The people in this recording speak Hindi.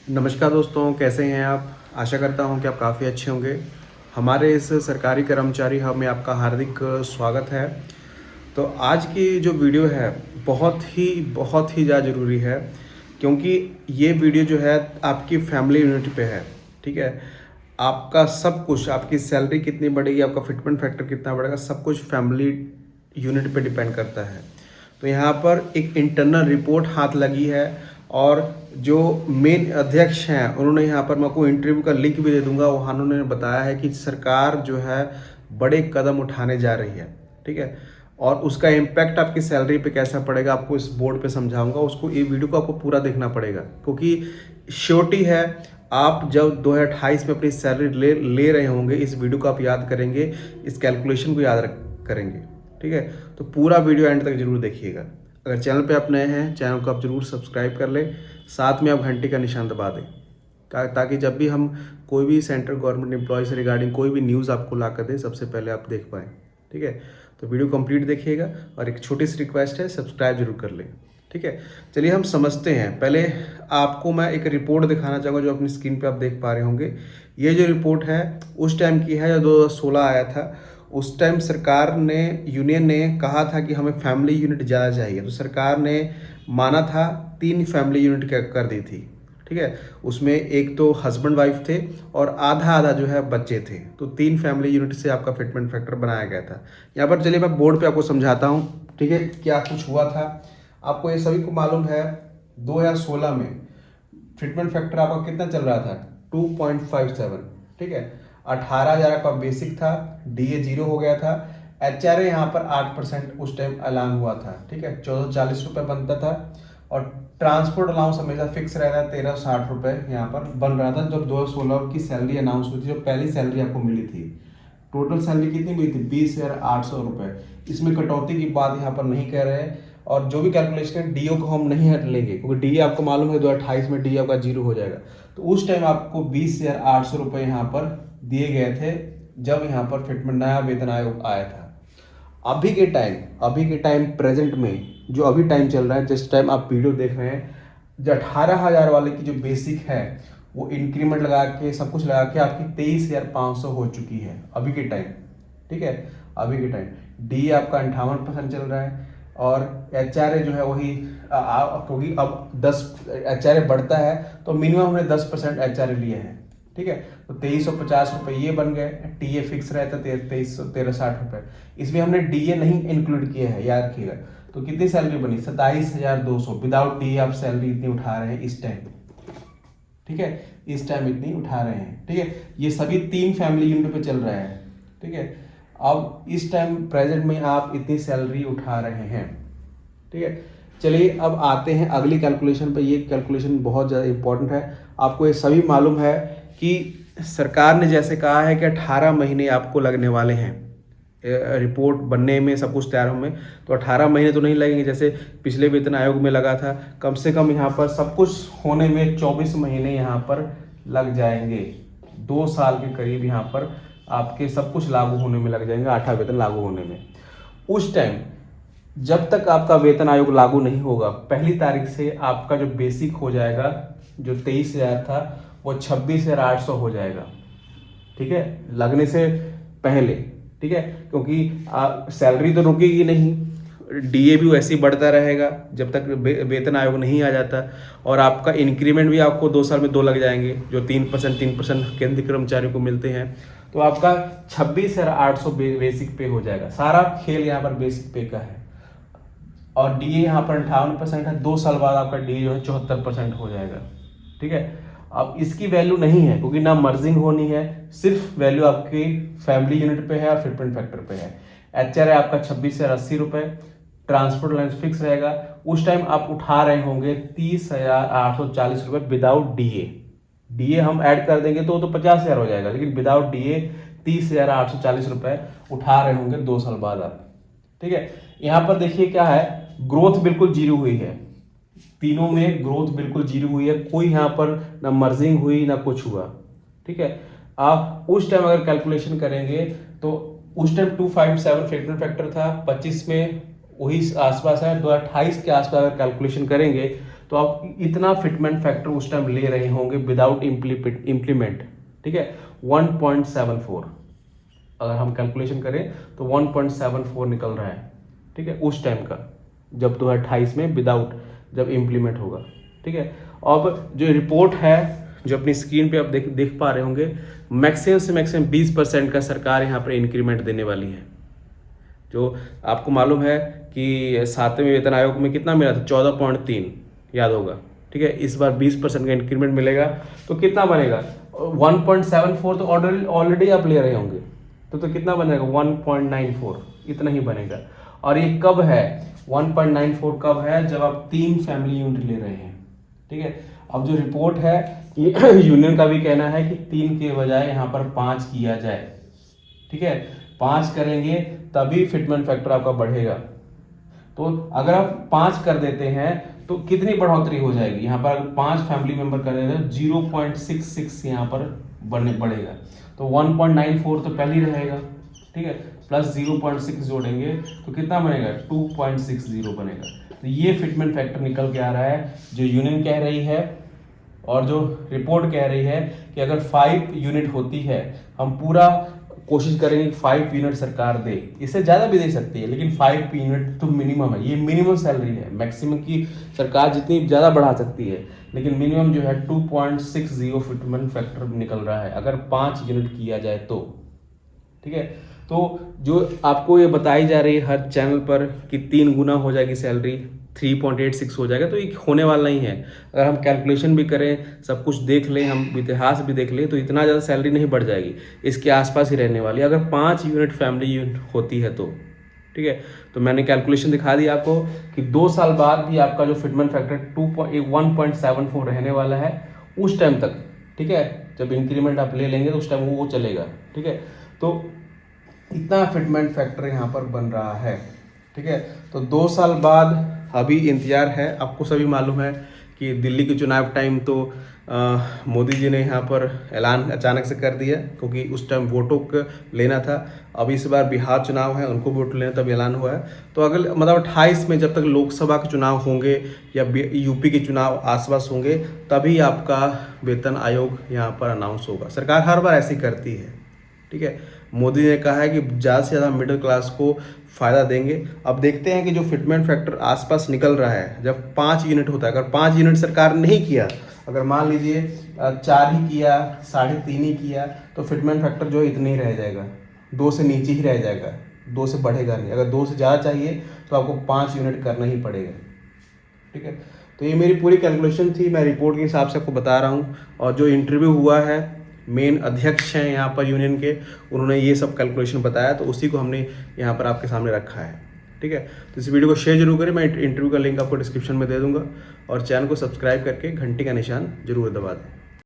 नमस्कार दोस्तों, कैसे हैं आप। आशा करता हूं कि आप काफ़ी अच्छे होंगे। हमारे इस सरकारी कर्मचारी हब में आपका हार्दिक स्वागत है। तो आज की जो वीडियो है बहुत ही ज़्यादा ज़रूरी है, क्योंकि ये वीडियो जो है आपकी फैमिली यूनिट पे है। ठीक है, आपका सब कुछ, आपकी सैलरी कितनी बढ़ेगी, आपका फिटमेंट फैक्टर कितना बढ़ेगा, सब कुछ फैमिली यूनिट पे डिपेंड करता है। तो यहाँ पर एक इंटरनल रिपोर्ट हाथ लगी है, और जो मेन अध्यक्ष हैं उन्होंने यहाँ पर, मैं आपको इंटरव्यू का लिंक भी दे दूंगा, वहाँ उन्होंने बताया है कि सरकार जो है बड़े कदम उठाने जा रही है। ठीक है, और उसका इम्पैक्ट आपकी सैलरी पे कैसा पड़ेगा आपको इस बोर्ड पे समझाऊंगा। उसको, ये वीडियो को आपको पूरा देखना पड़ेगा, क्योंकि श्योरिटी है आप जब 2028 में अपनी सैलरी ले रहे होंगे, इस वीडियो को आप याद करेंगे, इस कैलकुलेशन को याद करेंगे। ठीक है, तो पूरा वीडियो एंड तक जरूर देखिएगा। अगर चैनल पे आप नए हैं, चैनल को आप जरूर सब्सक्राइब कर लें, साथ में आप घंटी का निशान दबा दें, ताकि जब भी हम कोई भी सेंट्रल गवर्नमेंट एम्प्लॉय से रिगार्डिंग कोई भी न्यूज़ आपको ला कर दें, सबसे पहले आप देख पाएँ। ठीक है, तो वीडियो कंप्लीट देखिएगा, और एक छोटी सी रिक्वेस्ट है, सब्सक्राइब जरूर कर लें। ठीक है, चलिए हम समझते हैं। पहले आपको मैं एक रिपोर्ट दिखाना चाहूँगा जो अपनी स्क्रीन पे आप देख पा रहे होंगे। ये जो रिपोर्ट है उस टाइम की है, जो 2016 आया था। उस टाइम सरकार ने, यूनियन ने कहा था कि हमें फैमिली यूनिट ज़्यादा चाहिए, तो सरकार ने माना था 3 फैमिली यूनिट कर दी थी। ठीक है, उसमें एक तो हस्बैंड वाइफ थे और आधा आधा जो है बच्चे थे, तो 3 फैमिली यूनिट से आपका फिटमेंट फैक्टर बनाया गया था। यहाँ पर चलिए मैं बोर्ड पे आपको समझाता हूँ। ठीक है, क्या कुछ हुआ था आपको ये सभी को मालूम है। 2016 में फिटमेंट फैक्टर आपका कितना चल रहा था, 2.57। ठीक है, 18,000 का बेसिक था, डीए 0 हो गया था, एचआरए यहाँ पर 8% उस टाइम ऐलान हुआ था। ठीक है, 1440 रुपये बनता था, और ट्रांसपोर्ट अलाउंस हमेशा फिक्स रहता है, 1360 रुपये यहाँ पर बन रहा था। जब 2016 की सैलरी अनाउंस हुई थी, जो पहली सैलरी आपको मिली थी, टोटल सैलरी कितनी मिली थी, 20,800 रुपये। इसमें कटौती की बात यहाँ पर नहीं कह रहे हैं, और जो भी कैलकुलेशन है डीओ को हम नहीं हट लेंगे, क्योंकि डी आपको मालूम है 2028 में डी आपका 0 हो जाएगा। तो उस टाइम आपको 20,800 रुपये यहाँ पर दिए गए थे, जब यहाँ पर फिटमेंट नया वेतन आयोग आया था। अभी के टाइम प्रेजेंट में जो अभी टाइम चल रहा है, जिस टाइम आप वीडियो देख रहे हैं, जो 18,000 वाले की जो बेसिक है, वो इंक्रीमेंट लगा के, सब कुछ लगा के आपकी 23,500 हो चुकी है अभी के टाइम। ठीक है, अभी के टाइम डी आपका 58% चल रहा है, और एचआरए जो है वही, क्योंकि अब 10 एचआरए बढ़ता है, तो मिनिमम हमने 10% एचआरए लिए हैं। ठीक है, तो 2350 रुपये ये बन गए। टीए फिक्स रहता है 1360 रुपये, इसमें हमने डीए नहीं इंक्लूड किया है, याद रखिएगा। तो कितनी सैलरी बनी, 27,200। विदाउट डीए आप सैलरी इतनी उठा रहे हैं इस टाइम। ठीक है, इस टाइम इतनी उठा रहे हैं। ठीक है, ये सभी 3 फैमिली यूनिट पे चल रहा है। ठीक है, अब इस टाइम प्रेजेंट में आप इतनी सैलरी उठा रहे हैं। ठीक है, चलिए अब आते हैं अगली कैलकुलेशन पे। ये कैलकुलेशन बहुत ज़्यादा इंपॉर्टेंट है। आपको ये सभी मालूम है कि सरकार ने जैसे कहा है कि 18 महीने आपको लगने वाले हैं रिपोर्ट बनने में, सब कुछ तैयार होने में। तो 18 महीने तो नहीं लगेंगे जैसे पिछले वेतन आयोग में लगा था, कम से कम यहाँ पर सब कुछ होने में 24 महीने यहाँ पर लग जाएंगे। 2 साल के करीब यहाँ पर आपके सब कुछ लागू होने में लग जाएंगे, 8वां वेतन लागू होने में। उस टाइम जब तक आपका वेतन आयोग लागू नहीं होगा, पहली तारीख से आपका जो बेसिक हो जाएगा, जो 23,000 था, वो 26,800 हो जाएगा। ठीक है, लगने से पहले। ठीक है, क्योंकि सैलरी तो रुकेगी नहीं, डीए भी वैसे ही बढ़ता रहेगा जब तक वेतन आयोग नहीं आ जाता, और आपका इंक्रीमेंट भी आपको 2 साल में 2 लग जाएंगे, जो 3% केंद्रीय कर्मचारियों को मिलते हैं। तो आपका 26,800 बेसिक पे हो जाएगा। सारा खेल यहाँ पर बेसिक पे का है, और डीए यहाँ पर 58% है। 2 साल बाद आपका डीए जो है 74% हो जाएगा। ठीक है, अब इसकी वैल्यू नहीं है, क्योंकि ना मर्जिंग होनी है, सिर्फ वैल्यू आपकी फैमिली यूनिट पे है और फिटमेंट फैक्टर पे है। एचआरए आपका 26,080 रुपये, ट्रांसपोर्ट अलाउंस फिक्स रहेगा। उस टाइम आप उठा रहे होंगे 30,840 रुपये विदाउट डीए। डीए हम ऐड कर देंगे तो 50,000 हो जाएगा, लेकिन विदाउट डीए 30,840 रुपये उठा रहे होंगे 2 साल बाद आप। ठीक है, यहाँ पर देखिए क्या है, ग्रोथ बिल्कुल जीरो हुई है, तीनों में ग्रोथ बिल्कुल जीरो हुई है, कोई यहाँ पर ना मर्जिंग हुई ना कुछ हुआ। ठीक है, आप उस टाइम अगर कैलकुलेशन करेंगे तो उस टाइम 257 फिटमेंट फैक्टर था, 25 में वही आसपास है, 2028 के आसपास अगर कैलकुलेशन करेंगे तो आप इतना फिटमेंट फैक्टर उस टाइम ले रहे होंगे विदाउट इम्प्लीमेंट, ठीक है, 1.74। अगर हम कैलकुलेशन करें तो 1.74 निकल रहा है, ठीक है, उस टाइम का, जब 2028 में विदाउट जब इम्प्लीमेंट होगा, ठीक है। अब जो रिपोर्ट है जो अपनी स्क्रीन पे आप देख पा रहे होंगे, मैक्सिमम से मैक्सिमम 20% का सरकार यहाँ पर इंक्रीमेंट देने वाली है। जो आपको मालूम है कि 7वें वेतन आयोग में कितना मिला था, 14.3 याद होगा, ठीक है। इस बार 20% का इंक्रीमेंट मिलेगा तो कितना बनेगा, 1.74 तो ऑलरेडी आप ले रहे होंगे, तो कितना बनेगा, 1.94, इतना ही बनेगा। और ये कब है, 1.94 कब है, जब आप 3 फैमिली यूनिट ले रहे हैं, ठीक है। अब जो रिपोर्ट है कि यूनियन का भी कहना है कि 3 के बजाय यहाँ पर 5 किया जाए, ठीक है, 5 करेंगे तभी फिटमेंट फैक्टर आपका बढ़ेगा। तो अगर आप 5 कर देते हैं तो कितनी बढ़ोतरी हो जाएगी, यहाँ पर 5 फैमिली मेंबर कर देते हैं 0.66 यहाँ पर बढ़ेगा, तो 1.94 तो पहले ही रहेगा, ठीक है, प्लस 0.6 जोड़ेंगे तो कितना बनेगा, 2.60 बनेगा। तो ये फिटमेंट फैक्टर निकल के आ रहा है, जो यूनियन कह रही है और जो रिपोर्ट कह रही है कि अगर 5 यूनिट होती है, हम पूरा कोशिश करेंगे कि 5 यूनिट सरकार दे, इससे ज़्यादा भी दे सकती है, लेकिन 5 यूनिट तो मिनिमम है, ये मिनिमम सैलरी है। मैक्सिमम की सरकार जितनी ज़्यादा बढ़ा सकती है, लेकिन मिनिमम जो है 2.60 फिटमेंट फैक्टर निकल रहा है अगर 5 यूनिट किया जाए तो, ठीक है। तो जो आपको ये बताई जा रही है हर चैनल पर कि 3 गुना हो जाएगी सैलरी, 3.86 हो जाएगा, तो ये होने वाला नहीं है। अगर हम कैलकुलेशन भी करें, सब कुछ देख लें, हम इतिहास भी देख लें, तो इतना ज़्यादा सैलरी नहीं बढ़ जाएगी, इसके आसपास ही रहने वाली है अगर 5 यूनिट फैमिली यूनिट होती है तो, ठीक है। तो मैंने कैलकुलेशन दिखा दिया आपको कि 2 साल बाद भी आपका जो फिटमेंट फैक्टर 1.74 रहने वाला है उस टाइम तक, ठीक है। जब इंक्रीमेंट आप ले लेंगे तो उस टाइम वो चलेगा, ठीक है। तो इतना फिटमेंट फैक्टर यहाँ पर बन रहा है, ठीक है। तो 2 साल बाद अभी इंतजार है। आपको सभी मालूम है कि दिल्ली के चुनाव टाइम तो मोदी जी ने यहाँ पर ऐलान अचानक से कर दिया, क्योंकि उस टाइम वोटों का लेना था। अब इस बार बिहार चुनाव है, उनको वोट लेना तब ऐलान हुआ है। तो अगर मतलब 28 में जब तक लोकसभा के चुनाव होंगे या यूपी के चुनाव आसपास होंगे, तभी आपका वेतन आयोग यहाँ पर अनाउंस होगा। सरकार हर बार ऐसी करती है, ठीक है। मोदी ने कहा है कि ज़्यादा से ज़्यादा मिडिल क्लास को फ़ायदा देंगे। अब देखते हैं कि जो फिटमेंट फैक्टर आसपास निकल रहा है, जब 5 यूनिट होता है, अगर 5 यूनिट सरकार नहीं किया, अगर मान लीजिए 4 ही किया, 3.5 ही किया, तो फिटमेंट फैक्टर जो है इतना ही रह जाएगा, 2 से नीचे ही रह जाएगा, 2 से बढ़ेगा नहीं। अगर 2 से ज़्यादा चाहिए तो आपको 5 यूनिट करना ही पड़ेगा, ठीक है। तो ये मेरी पूरी कैलकुलेशन थी, मैं रिपोर्ट के हिसाब से आपको बता रहा हूँ। और जो इंटरव्यू हुआ है, मेन अध्यक्ष हैं यहाँ पर यूनियन के, उन्होंने ये सब कैलकुलेशन बताया, तो उसी को हमने यहाँ पर आपके सामने रखा है, ठीक है। तो इस वीडियो को शेयर जरूर करें, मैं इंटरव्यू का लिंक आपको डिस्क्रिप्शन में दे दूँगा, और चैनल को सब्सक्राइब करके घंटी का निशान जरूर दबा दें।